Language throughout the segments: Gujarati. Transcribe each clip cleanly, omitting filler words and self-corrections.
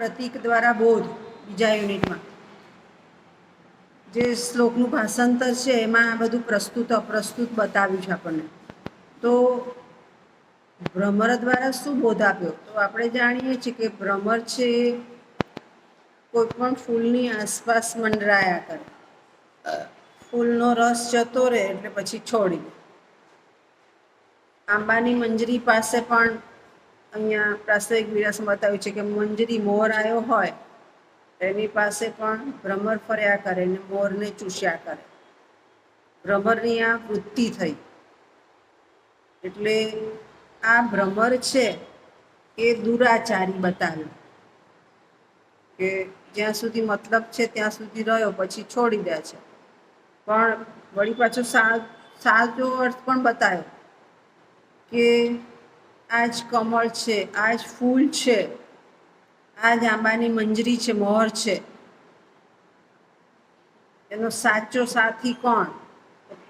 પ્રતીક દ્વારા બોધ બીજા યુનિટમાં જે શ્લોકનું ભાષાંતર છે એમાં આ બધું પ્રસ્તુત અપ્રસ્તુત બતાવ્યું છે આપણને. તો ભ્રમર દ્વારા શું બોધ આપ્યો? તો આપણે જાણીએ છીએ કે ભ્રમર છે કોઈ પણ ફૂલની આસપાસ મંડરાયા કરે, ફૂલનો રસ જતો રહે એટલે પછી છોડી. આંબાની મંજરી પાસે પણ અહીંયા પ્રાસ્તવિક વિલાસમાં બતાવ્યું છે કે મંજરી મોર આવ્યો હોય એની પાસે પણ ભ્રમર ફર્યા કરે ને મોરને ચૂસ્યા કરે. ભ્રમરની આ વૃત્તિ થઈ. એટલે આ ભ્રમર છે એ દુરાચારી બતાવ્યું કે જ્યાં સુધી મતલબ છે ત્યાં સુધી રહ્યો, પછી છોડી દે છે. પણ વળી પાછો સાચો અર્થ પણ બતાવ્યો કે આ જ કમળ છે, આ જ ફૂલ છે, આ જ આંબાની મંજરી છે, મોર છે, એનો સાચો સાથી કોણ?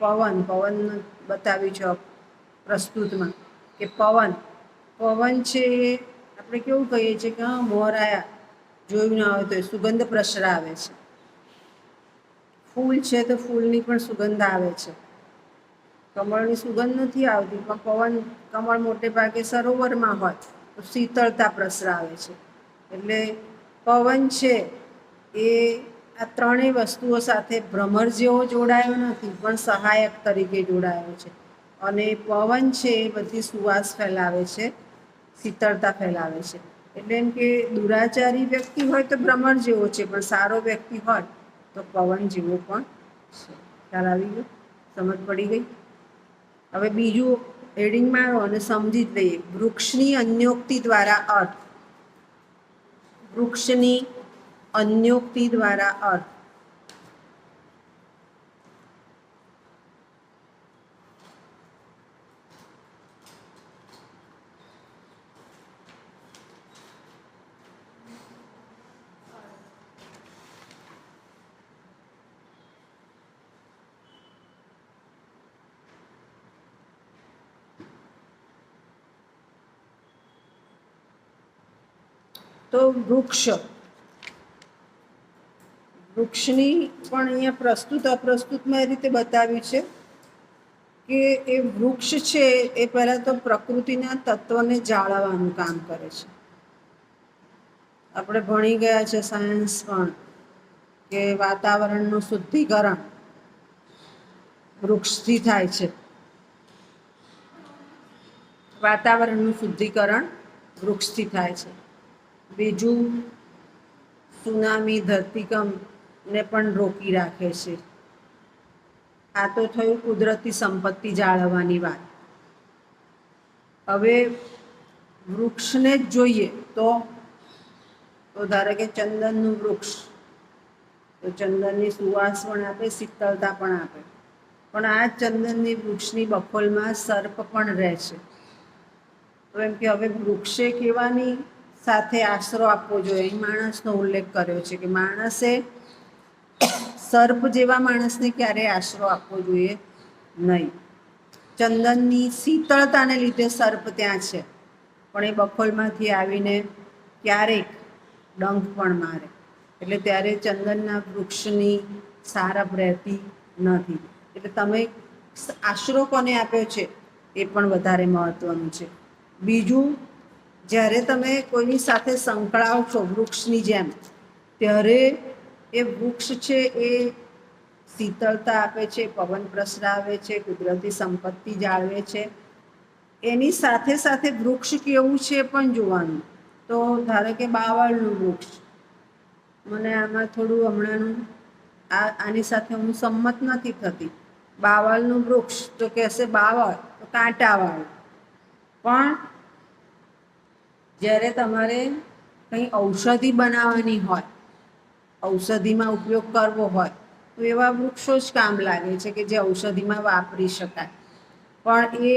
પવન. પવન બતાવ્યું છે પ્રસ્તુતમાં કે પવન છે એ આપણે કેવું કહીએ છીએ કે હા મોર આયા, જોયું ના હોય તો સુગંધ પ્રસરાવે છે. ફૂલ છે તો ફૂલની પણ સુગંધ આવે છે. કમળની સુગંધ નથી આવતી, પણ કમળ મોટે ભાગે સરોવરમાં હોય તો શીતળતા પ્રસરાવે છે. એટલે પવન છે એ આ ત્રણેય વસ્તુઓ સાથે ભ્રમર જેવો જોડાયો નથી, પણ સહાયક તરીકે જોડાયો છે. અને પવન છે એ બધી સુવાસ ફેલાવે છે, શીતળતા ફેલાવે છે. એટલે એમ કે દુરાચારી વ્યક્તિ હોય તો ભ્રમર જેવો છે, પણ સારો વ્યક્તિ હોય તો પવન જેવો પણ છે. ખ્યાલ આવી ગયો? સમજ પડી ગઈ? હવે બીજું હેડિંગ મારો અને સમજી જ લઈએ. વૃક્ષની અન્યોક્તિ દ્વારા અર્થ. વૃક્ષની અન્યોક્તિ દ્વારા અર્થ. તો વૃક્ષની પણ અહીંયા પ્રસ્તુત અપ્રસ્તુતમાં એ રીતે બતાવ્યું છે કે એ વૃક્ષ છે એ પહેલાં તો પ્રકૃતિના તત્વને જાળવવાનું કામ કરે છે. આપણે ભણી ગયા છે સાયન્સ પણ કે વાતાવરણનું શુદ્ધિકરણ વૃક્ષથી થાય છે. વાતાવરણનું શુદ્ધિકરણ વૃક્ષથી થાય છે. બીજું સુનામી, ધરતીકંપને પણ રોકી રાખે છે. આ તો થયું કુદરતી સંપત્તિ જાળવવાની વાત. હવે વૃક્ષને જ જોઈએ તો ધારો કે ચંદનનું વૃક્ષ, તો ચંદનની સુવાસ પણ આપે, શીતળતા પણ આપે. પણ આ ચંદનની વૃક્ષની બખોલમાં સર્પ પણ રહે છે. તો એમ કે હવે વૃક્ષે કેવાની સાથે આશરો આપવો જોઈએ, અહીં માણસનો ઉલ્લેખ કર્યો છે કે માણસે સર્પ જેવા માણસને ક્યારેય આશરો આપવો જોઈએ નહીં. ચંદનની શીતળતાને લીધે સર્પ ત્યાં છે, પણ એ બખોલમાંથી આવીને ક્યારેક ડંખ પણ મારે. એટલે ત્યારે ચંદનના વૃક્ષની સારપ રહેતી નથી. એટલે તમે આશરો કોને આપ્યો છે એ પણ વધારે મહત્વનું છે. બીજું, જ્યારે તમે કોઈની સાથે સંકળાવ છો વૃક્ષની જેમ, ત્યારે એ વૃક્ષ છે એ શીતળતા આપે છે, પવન પ્રસરાવે છે, કુદરતી સંપત્તિ જાળવે છે. એની સાથે સાથે વૃક્ષ કેવું છે પણ જોવાનું. તો ધારો કે બાવળનું વૃક્ષ, મને આમાં થોડું હમણાંનું આની સાથે હું સંમત નથી થતી. બાવળનું વૃક્ષ તો કહેશે બાવળ તો કાંટાવાળું. પણ જ્યારે તમારે કંઈ ઔષધિ બનાવવાની હોય, ઔષધિમાં ઉપયોગ કરવો હોય, તો એવા વૃક્ષો જ કામ લાગે છે કે જે ઔષધિમાં વાપરી શકાય. પણ એ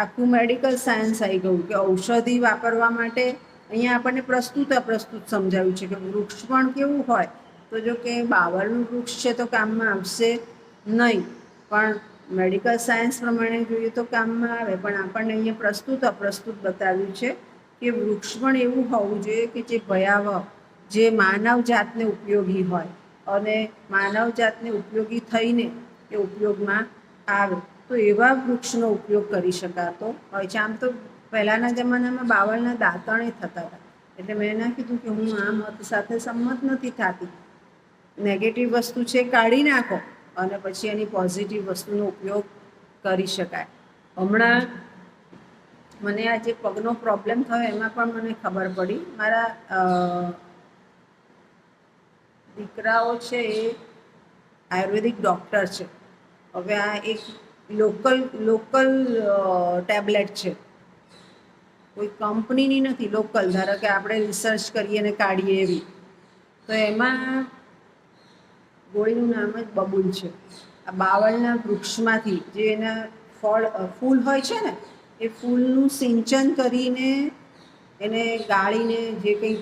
આખું મેડિકલ સાયન્સ આવી ગયું કે ઔષધિ વાપરવા માટે અહીંયા આપણને પ્રસ્તુત અપ્રસ્તુત સમજાવ્યું છે કે વૃક્ષ પણ કેવું હોય. તો જો કે બાવળનું વૃક્ષ છે તો કામમાં આવશે નહીં, પણ મેડિકલ સાયન્સ પ્રમાણે જોઈએ તો કામમાં આવે. પણ આપણને અહીંયા પ્રસ્તુત અપ્રસ્તુત બતાવ્યું છે કે વૃક્ષ પણ એવું હોવું જોઈએ કે જે ભયાવહ, જે માનવ જાતને ઉપયોગી હોય અને માનવ જાતને ઉપયોગી થઈને એ ઉપયોગમાં આવે, તો એવા વૃક્ષનો ઉપયોગ કરી શકાતો હોય છે. આમ તો પહેલાંના જમાનામાં બાવળના દાંતણે થતા હતા, એટલે મેં ના કીધું કે હું આ મત સાથે સંમત નથી થતી. નેગેટિવ વસ્તુ છે કાઢી નાખો અને પછી એની પોઝિટિવ વસ્તુનો ઉપયોગ કરી શકાય. હમણાં મને આ જે પગનો પ્રોબ્લેમ થયો એમાં પણ મને ખબર પડી. મારા દીકરાઓ છે એ આયુર્વેદિક ડૉક્ટર છે. હવે આ એક લોકલ ટેબ્લેટ છે, કોઈ કંપનીની નથી, લોકલ. ધારો કે આપણે રિસર્ચ કરીએ અને કાઢીએ એવી. તો એમાં ગોળીનું નામ જ બબૂલ છે. આ બાવળના વૃક્ષમાંથી જે એના ફૂલ હોય છે ને, એ ફૂલનું સિંચન કરીને એને ગાળીને જે કંઈ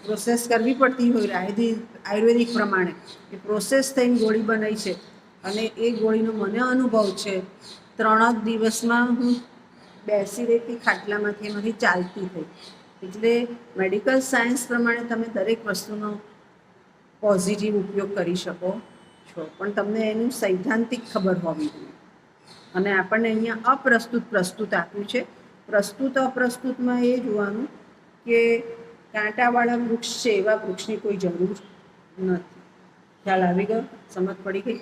પ્રોસેસ કરવી પડતી હોય આયુર્વેદિક પ્રમાણે, એ પ્રોસેસ થઈને ગોળી બનાવી છે. અને એ ગોળીનો મને અનુભવ છે. 3 જ દિવસમાં હું બેસી રહેતી ખાટલામાંથી, એમાંથી ચાલતી થઈ. એટલે મેડિકલ સાયન્સ પ્રમાણે તમે દરેક વસ્તુનો પોઝિટિવ ઉપયોગ કરી શકો છો, પણ તમને એનું સૈદ્ધાંતિક ખબર હોવી જોઈએ. અને આપણને અહીંયા પ્રસ્તુત આપ્યું છે. પ્રસ્તુત અપ્રસ્તુતમાં એ જોવાનું કે કાંટાવાળા વૃક્ષ છે એવા વૃક્ષની કોઈ જરૂર નથી. ખ્યાલ આવી ગયો? સમજ પડી ગઈ?